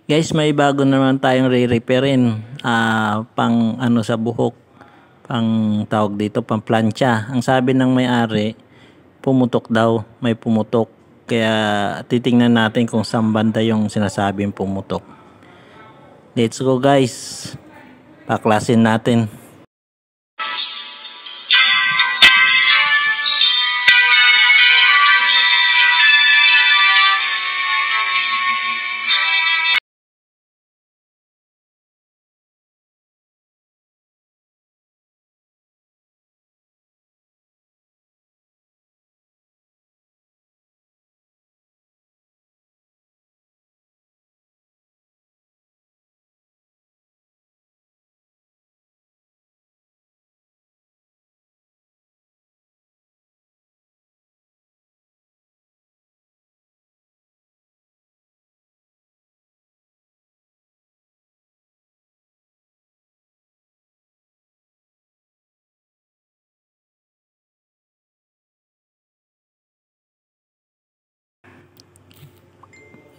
Guys, may bago naman tayong re-repairin. Pang ano sa buhok. Pang tawag dito, pang plancha. Ang sabi ng may-ari, pumutok daw. May pumutok. Kaya titingnan natin kung saan banda yung sinasabing pumutok. Let's go guys. Paklasin natin.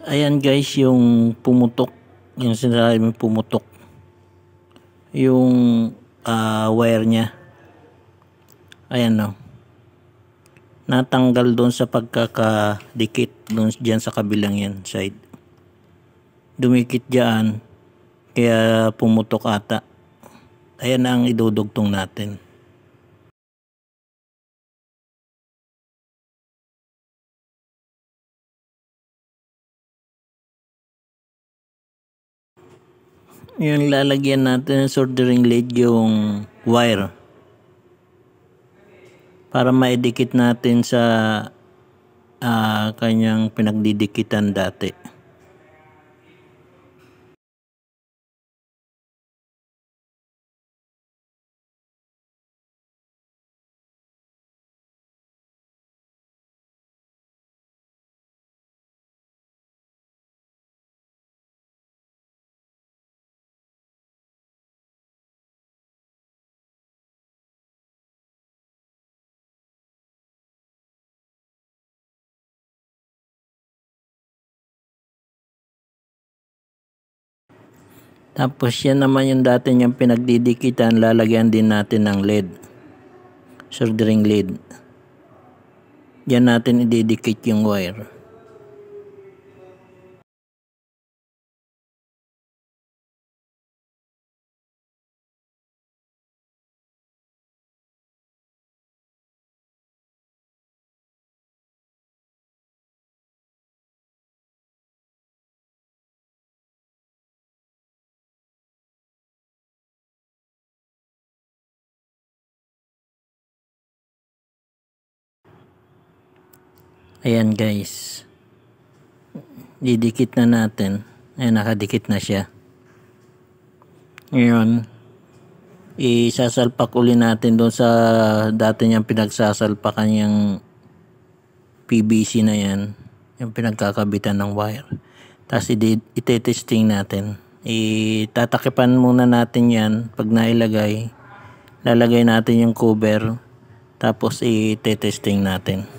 Ayan guys, yung pumutok, yung sinasabing pumutok, yung wire nya. Ayan no, natanggal doon sa pagkakadikit doon dyan sa kabilang yan side. Dumikit dyan, kaya pumutok ata. Ayan ang idudugtong natin. Yung lalagyan natin ng soldering lead yung wire para maidikit natin sa kanyang pinagdidikitan dati. Tapos yan naman yung dati niyang pinagdidikitan, lalagyan din natin ng lead, soldering lead. Diyan natin ididikit yung wire. Ayan guys, didikit na natin. Ayan, nakadikit na siya. Ngayon, isasalpak uli natin doon sa dati niyang pinagsasalpakan yung PVC na yan, yung pinagkakabitan ng wire. Tapos ite-testing natin. Itatakipan muna natin yan. Pag nailagay, lalagay natin yung cover, tapos ite-testing natin.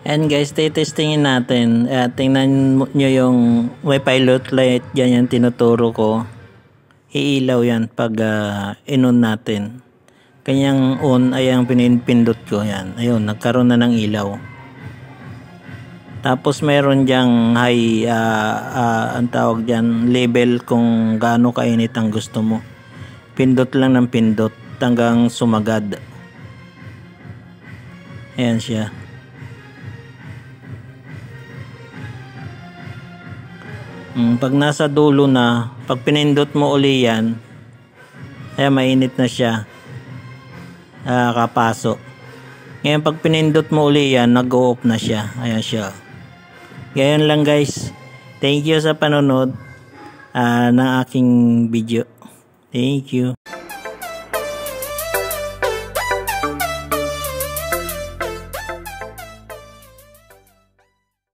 And guys, testingin natin. Tingnan nyo yung may pilot light dyan, yung tinuturo ko. Iilaw yan pag in-on natin. Kanyang on ay ang pinindot ko yan. Ayun, nagkaroon na ng ilaw. Tapos meron diyang high, ang tawag diyan, level kung gaano kainit ang gusto mo. Pindot lang ng pindot hanggang sumagad. Ayan siya. Pag nasa dulo na, pag pinindot mo uli yan, ayan, mainit na siya. Kapaso. Ngayon pag pinindot mo uli yan, nag-o-off na siya. Ayan siya. Ganyan lang guys. Thank you sa panonood ng aking video. Thank you.